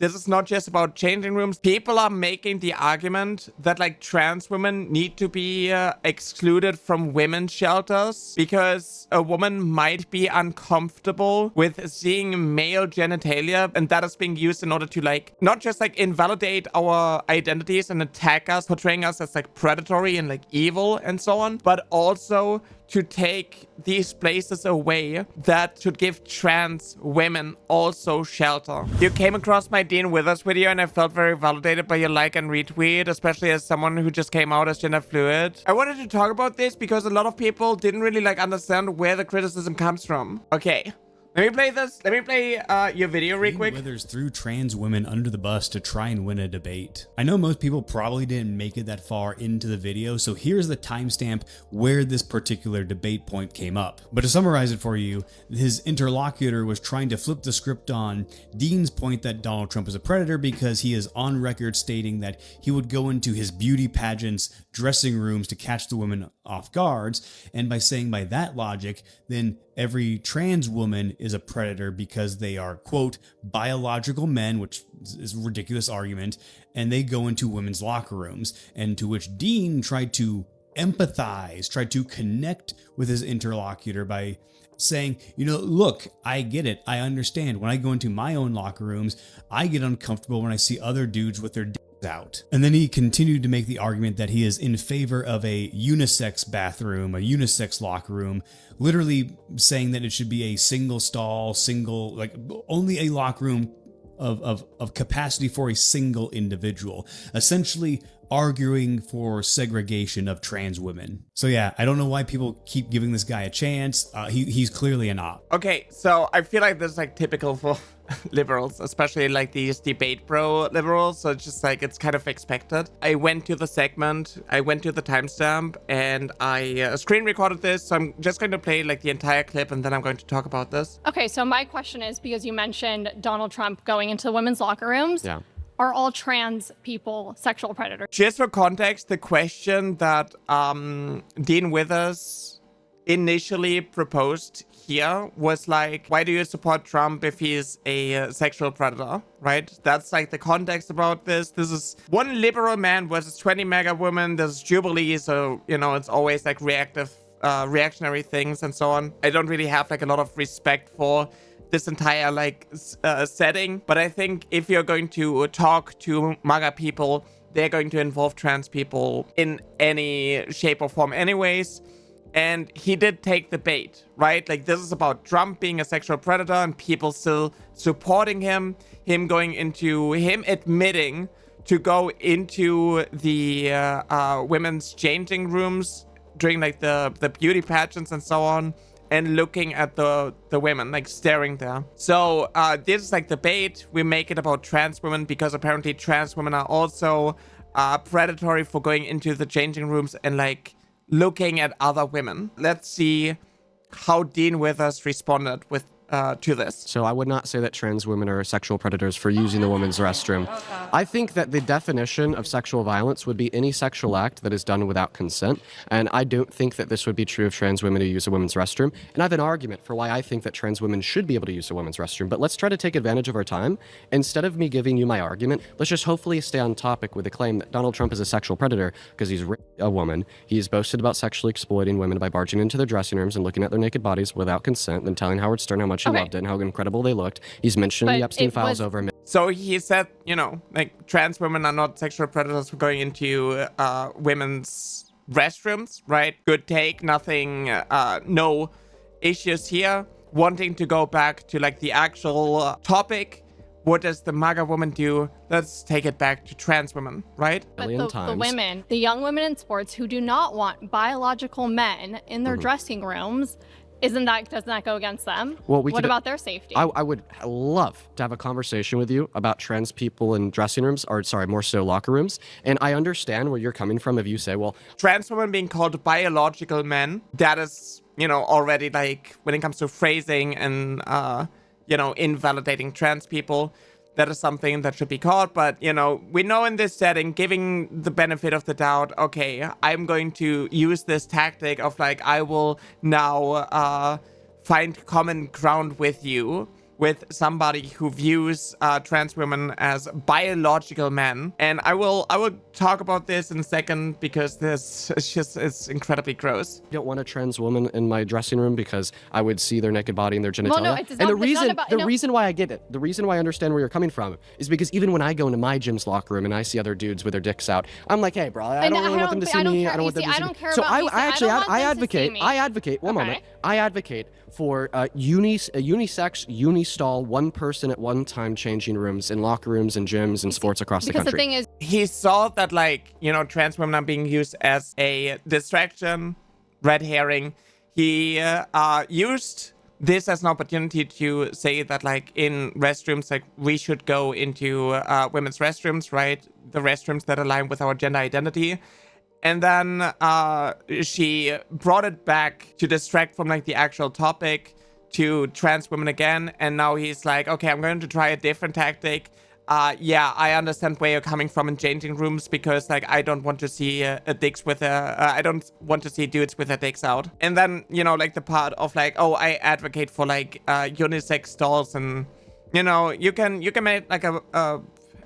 this is not just about changing rooms. People are making the argument that like trans women need to be excluded from women's shelters because a woman might be uncomfortable with seeing male genitalia, and that is being used in order to like not just like invalidate our identities and attack us, portraying us as like predatory and like evil and so on, but also to take these places away that should give trans women also shelter. You came across my Dean Withers video and I felt very validated by your like and retweet, especially as someone who just came out as gender fluid. I wanted to talk about this because a lot of people didn't really like understand where the criticism comes from. Okay. Let me play this. Let me play your video real quick. Dean Withers threw trans women under the bus to try and win a debate. I know most people probably didn't make it that far into the video, so here's the timestamp where this particular debate point came up. But to summarize it for you, his interlocutor was trying to flip the script on Dean's point that Donald Trump is a predator because he is on record stating that he would go into his beauty pageants dressing rooms to catch the women off guards, and by saying by that logic, then every trans woman is a predator because they are, quote, biological men, which is a ridiculous argument, and they go into women's locker rooms, and to which Dean tried to empathize, tried to connect with his interlocutor by saying, you know, look, I get it. I understand. When I go into my own locker rooms, I get uncomfortable when I see other dudes with their dicks out. And then he continued to make the argument that he is in favor of a unisex bathroom, a unisex locker room, literally saying that it should be a single stall, like only a locker room of capacity for a single individual, essentially arguing for segregation of trans women. So yeah, I don't know why people keep giving this guy a chance. He's clearly an op. Okay, so I feel like this is like typical for liberals, especially like these debate bro liberals. So it's just like, it's kind of expected. I went to the segment, I went to the timestamp, and I screen recorded this. So I'm just going to play like the entire clip and then I'm going to talk about this. Okay, so my question is, because you mentioned Donald Trump going into the women's locker rooms. Yeah. Are all trans people sexual predators? Just for context, the question that Dean Withers initially proposed here was like, why do you support Trump if he's a sexual predator, right? That's like the context about this. This is one liberal man versus 20 MAGA women. This is Jubilee, so, you know, it's always like reactionary things and so on. I don't really have like a lot of respect for this entire like setting, but I think if you're going to talk to MAGA people, they're going to involve trans people in any shape or form anyways. And he did take the bait, right? Like, this is about Trump being a sexual predator and people still supporting him admitting to go into the women's changing rooms during like the beauty pageants and so on, and looking at the women, like staring there. So this is like the bait. We make it about trans women because apparently trans women are also predatory for going into the changing rooms and like looking at other women. Let's see how Dean Withers responded with to this. So I would not say that trans women are sexual predators for using the women's restroom. I think that the definition of sexual violence would be any sexual act that is done without consent, and I don't think that this would be true of trans women who use a women's restroom. And I have an argument for why I think that trans women should be able to use a women's restroom, but let's try to take advantage of our time. Instead of me giving you my argument, let's just hopefully stay on topic with the claim that Donald Trump is a sexual predator because he's a woman. He's boasted about sexually exploiting women by barging into their dressing rooms and looking at their naked bodies without consent, then telling Howard Stern how much he loved it and how incredible they looked. He's mentioned the Epstein files over. So he said, you know, like trans women are not sexual predators for going into women's restrooms, right? Good take, nothing, no issues here. Wanting to go back to like the actual topic, what does the MAGA woman do? Let's take it back to trans women, right? But the women, the young women in sports who do not want biological men in their dressing rooms, doesn't that go against them? Well, what about their safety? I would love to have a conversation with you about trans people in dressing rooms, or sorry, more so locker rooms. And I understand where you're coming from if you say, well, trans women being called biological men, that is, you know, already like when it comes to phrasing and, you know, invalidating trans people, that is something that should be caught. But, you know, we know in this setting, giving the benefit of the doubt, okay, I'm going to use this tactic of like, I will now find common ground with you with somebody who views trans women as biological men. And I will talk about this in a second because this is incredibly gross. I don't want a trans woman in my dressing room because I would see their naked body and their genitalia. Well, no, it's and not, the it's reason, not about, the reason why I get it, the reason why I understand where you're coming from is because even when I go into my gym's locker room and I see other dudes with their dicks out, I'm like, hey, bro, I don't really want them to see me. I don't want them to see me. So I advocate. One moment. I advocate for unisex, unistall, one person at one time changing rooms in locker rooms and gyms and sports across the country. Because the thing is, he saw that, like, you know, trans women are being used as a distraction, red herring. He used this as an opportunity to say that, like, in restrooms, like, we should go into women's restrooms, right? The restrooms that align with our gender identity. And then she brought it back to distract from, like, the actual topic to trans women again. And now he's like, okay, I'm going to try a different tactic. Yeah, I understand where you're coming from in changing rooms because, like, I don't want to see dicks with I don't want to see dudes with their dicks out. And then, you know, like, the part of, like, oh, I advocate for, like, unisex stalls, and, you know, you can make, like,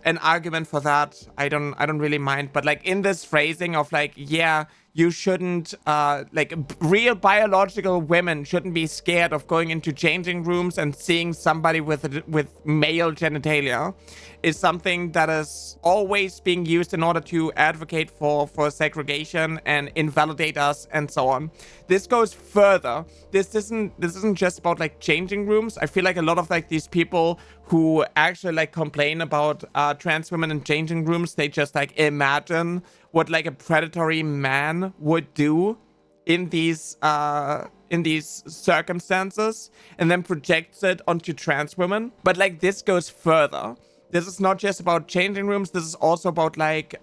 an argument for that. I don't really mind, but, like, in this phrasing of, like, yeah, you shouldn't like, real biological women shouldn't be scared of going into changing rooms and seeing somebody with male genitalia, is something that is always being used in order to advocate for segregation and invalidate us and so on. This goes further. This isn't just about, like, changing rooms. I feel like a lot of, like, these people who actually, like, complain about trans women in changing rooms, they just, like, imagine what, like, a predatory man would do in these circumstances and then projects it onto trans women. But, like, this goes further. This is not just about changing rooms. This is also about, like,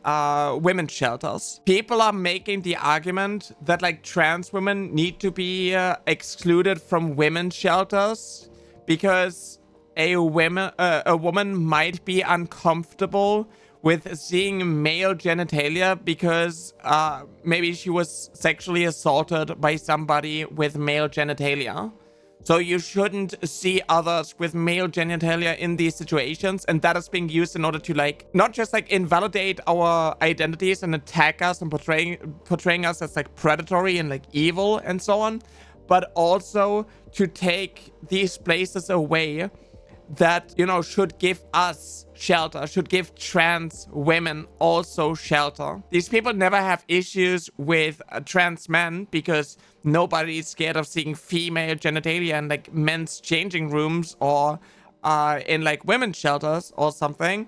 women's shelters. People are making the argument that, like, trans women need to be excluded from women's shelters because a woman might be uncomfortable with seeing male genitalia because maybe she was sexually assaulted by somebody with male genitalia. So you shouldn't see others with male genitalia in these situations, and that is being used in order to, like, not just, like, invalidate our identities and attack us and portraying us as, like, predatory and, like, evil and so on, but also to take these places away that, you know, should give us shelter, should give trans women also shelter. These people never have issues with trans men because nobody is scared of seeing female genitalia in, like, men's changing rooms or in, like, women's shelters or something.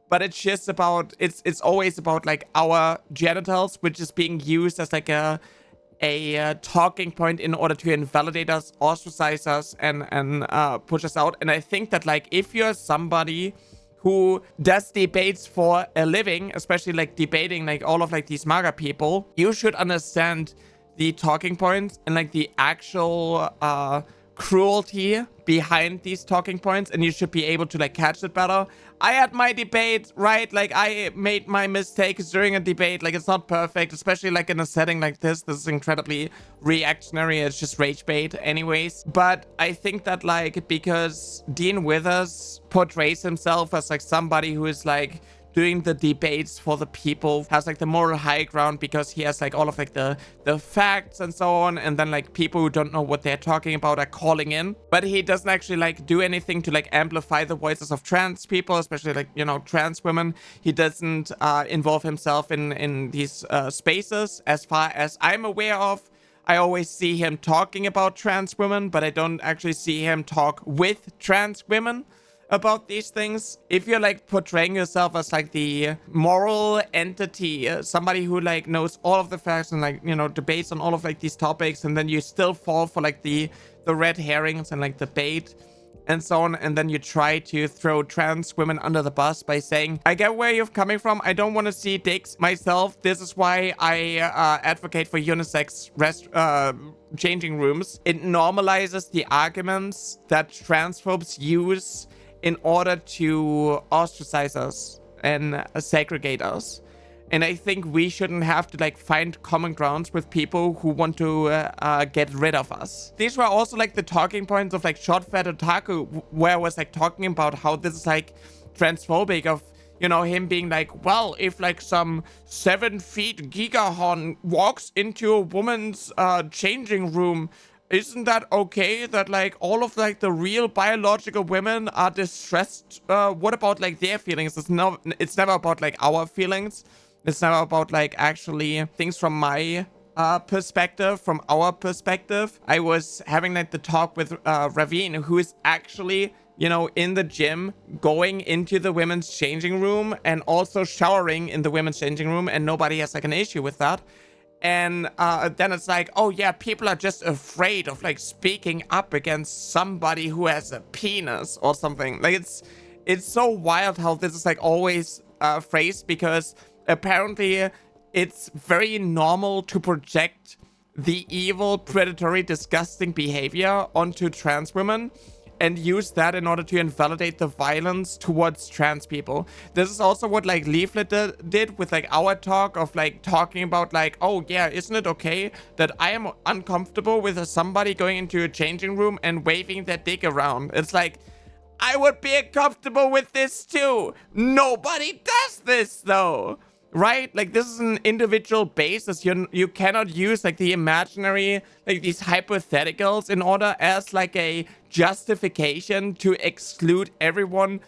But it's just about, it's always about, like, our genitals, which is being used as, like, a talking point in order to invalidate us, ostracize us, and push us out. And I think that, like, if you're somebody who does debates for a living, especially, like, debating, like, all of, like, these MAGA people, you should understand the talking points and, like, the actual cruelty behind these talking points, and you should be able to, like, catch it better. I had my debate, right? Like, I made my mistakes during a debate. Like, it's not perfect, especially, like, in a setting like this. This is incredibly reactionary. It's just rage bait anyways. But I think that, like, because Dean Withers portrays himself as, like, somebody who is, like, doing the debates for the people, has, like, the moral high ground because he has, like, all of, like, the facts and so on, and then, like, people who don't know what they're talking about are calling in, but he doesn't actually, like, do anything to, like, amplify the voices of trans people, especially, like, you know, trans women. He doesn't involve himself in these spaces. As far as I'm aware of, I always see him talking about trans women, but I don't actually see him talk with trans women about these things. If you're, like, portraying yourself as, like, the moral entity, somebody who, like, knows all of the facts and, like, you know, debates on all of, like, these topics, and then you still fall for, like, the red herrings and, like, the bait and so on, and then you try to throw trans women under the bus by saying, I get where you're coming from, I don't want to see dicks myself, this is why I advocate for unisex changing rooms. It normalizes the arguments that transphobes use in order to ostracize us and segregate us. And I think we shouldn't have to like find common grounds with people who want to get rid of us. These were also like the talking points of like Short Fat Otaku, where I was like talking about how this is like transphobic of, you know, him being like, well, if like some 7 feet gigahorn walks into a woman's changing room, isn't that okay that like all of like the real biological women are distressed? What about like their feelings? It's never about like our feelings. It's never about like actually things from my perspective, from our perspective. I was having like the talk with Ravine, who is actually, you know, in the gym, going into the women's changing room and also showering in the women's changing room, and nobody has like an issue with that. And then it's like, oh yeah, people are just afraid of like speaking up against somebody who has a penis or something. Like it's so wild how this is like always phrased, because apparently it's very normal to project the evil, predatory, disgusting behavior onto trans women and use that in order to invalidate the violence towards trans people. This is also what like Leaflet did with like our talk of like talking about like, oh yeah, isn't it okay that I am uncomfortable with somebody going into a changing room and waving their dick around? It's like, I would be uncomfortable with this too. Nobody does this though. Right? Like, this is an individual basis. You cannot use like the imaginary, like these hypotheticals in order as like a justification to exclude everyone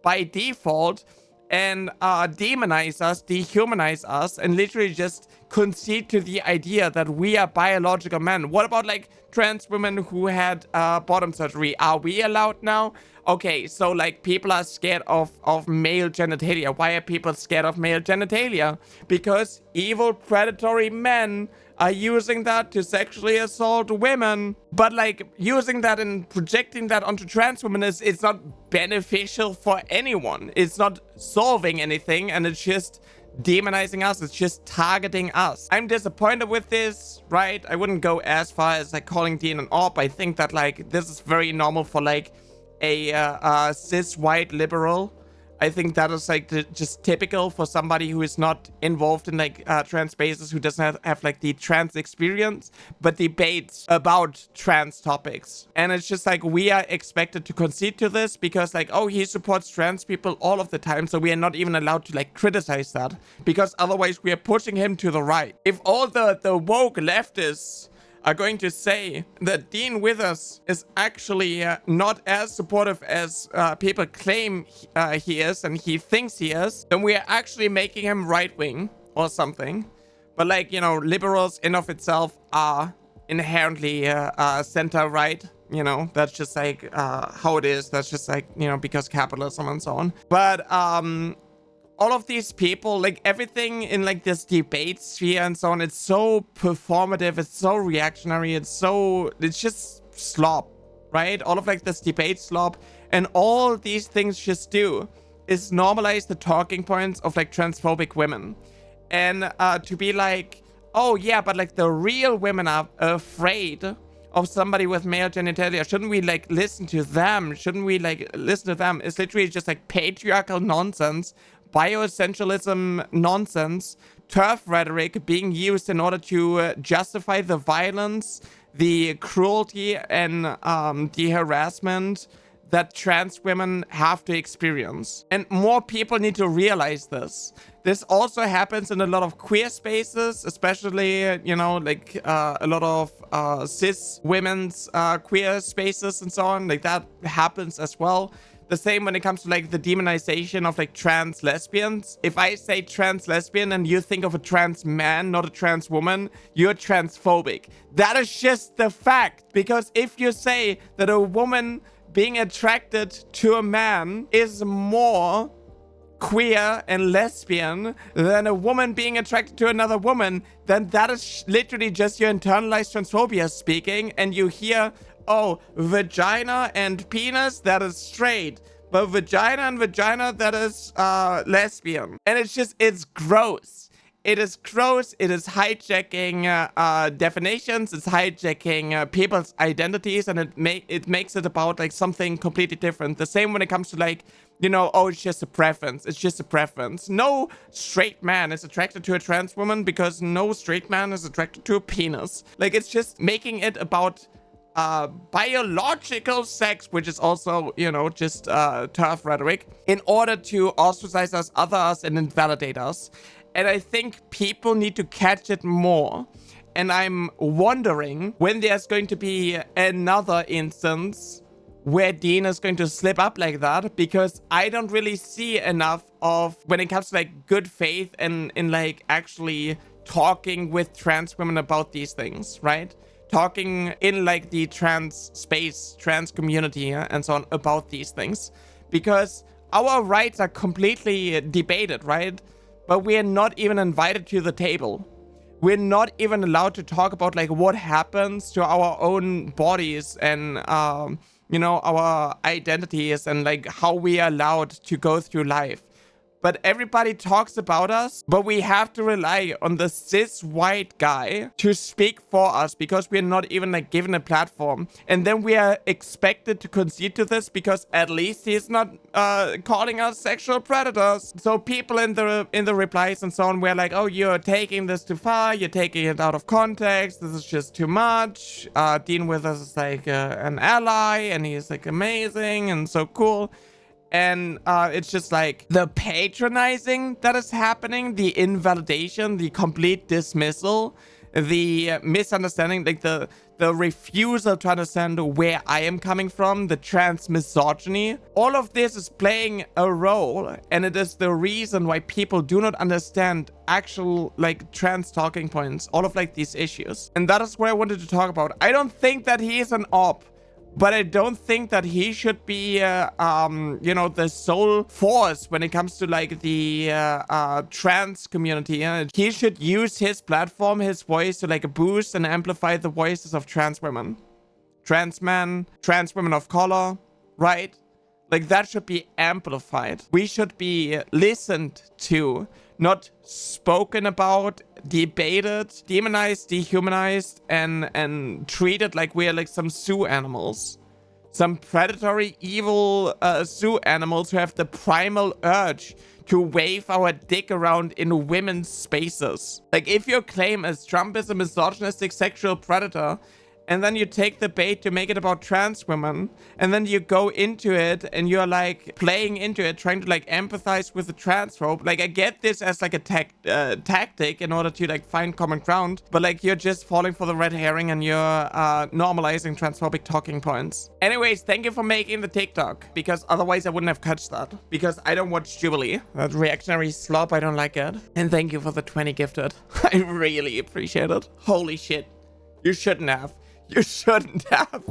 by default and demonize us, dehumanize us, and literally just concede to the idea that we are biological men. What about like trans women who had bottom surgery? Are we allowed now? Okay, so like people are scared of male genitalia. Why are people scared of male genitalia? Because evil predatory men are using that to sexually assault women. But like using that and projecting that onto trans women it's not beneficial for anyone. It's not solving anything, and it's just demonizing us. It's just targeting us. I'm disappointed with this, right? I wouldn't go as far as like calling Dean an op. I think that like this is very normal for like a cis white liberal. I think that is like just typical for somebody who is not involved in like trans spaces, who doesn't have like the trans experience, but debates about trans topics. And it's just like we are expected to concede to this because like, oh, he supports trans people all of the time, so we are not even allowed to like criticize that, because otherwise we are pushing him to the right. If all the woke leftists are going to say that Dean Withers is actually not as supportive as people claim he is and he thinks he is, then we are actually making him right-wing or something. But like, you know, liberals in of itself are inherently center-right. You know, that's just like how it is. That's just like, you know, because capitalism and so on. But all of these people, like everything in like this debate sphere and so on, it's so performative, it's so reactionary, it's just slop, right? All of like this debate slop, and all these things just do is normalize the talking points of like transphobic women. And to be like, oh yeah, but like the real women are afraid of somebody with male genitalia. Shouldn't we like listen to them? Shouldn't we like listen to them? It's literally just like patriarchal nonsense, bioessentialism nonsense, turf rhetoric being used in order to justify the violence, the cruelty, and the harassment that trans women have to experience. And more people need to realize this. This also happens in a lot of queer spaces, especially, you know, like a lot of cis women's queer spaces and so on. Like that happens as well. The same when it comes to like the demonization of like trans lesbians. If I say trans lesbian and you think of a trans man, not a trans woman, you're transphobic. That is just the fact. Because if you say that a woman being attracted to a man is more queer and lesbian than a woman being attracted to another woman, then that is literally just your internalized transphobia speaking, and you hear, oh, vagina and penis, that is straight, but vagina and vagina, that is lesbian. And it's just, it's gross. It is gross. It is hijacking definitions. It's hijacking people's identities, and it makes it about like something completely different. The same when it comes to like you know, oh, it's just a preference. It's just a preference. No straight man is attracted to a trans woman because no straight man is attracted to a penis. Like, it's just making it about biological sex, which is also, you know, just turf rhetoric, in order to ostracize us, other us, and invalidate us. And I think people need to catch it more. And I'm wondering when there's going to be another instance where Dean is going to slip up like that, because I don't really see enough of, when it comes to like good faith and in like actually talking with trans women about these things, right? Talking in like the trans space, trans community, and so on about these things, because our rights are completely debated, right? But we are not even invited to the table. We're not even allowed to talk about like what happens to our own bodies and you know, our identities and like how we are allowed to go through life. But everybody talks about us, but we have to rely on the cis white guy to speak for us because we're not even like given a platform. And then we are expected to concede to this because at least he's not calling us sexual predators. So people in the replies and so on were like, oh, you're taking this too far, you're taking it out of context, this is just too much. Dean Withers is like an ally and he's like amazing and so cool. And it's just like the patronizing that is happening, the invalidation, the complete dismissal, the misunderstanding, like the refusal to understand where I am coming from, the trans misogyny. All of this is playing a role, and it is the reason why people do not understand actual like trans talking points, all of like these issues. And that is what I wanted to talk about. I don't think that he is an op. But I don't think that he should be, you know, the sole force when it comes to like the trans community. He should use his platform, his voice to like boost and amplify the voices of trans women, trans men, trans women of color, right? Like that should be amplified. We should be listened to, not spoken about, debated, demonized, dehumanized, and treated like we are like some zoo animals. Some predatory, evil zoo animals who have the primal urge to wave our dick around in women's spaces. Like, if your claim is Trump is a misogynistic sexual predator, and then you take the bait to make it about trans women, and then you go into it and you're like playing into it, trying to like empathize with the transphobe. Like, I get this as like a tactic in order to like find common ground, but like you're just falling for the red herring and you're normalizing transphobic talking points. Anyways, thank you for making the TikTok, because otherwise I wouldn't have catched that, because I don't watch Jubilee. That reactionary slop, I don't like it. And thank you for the 20 gifted. I really appreciate it. Holy shit. You shouldn't have. You shouldn't have.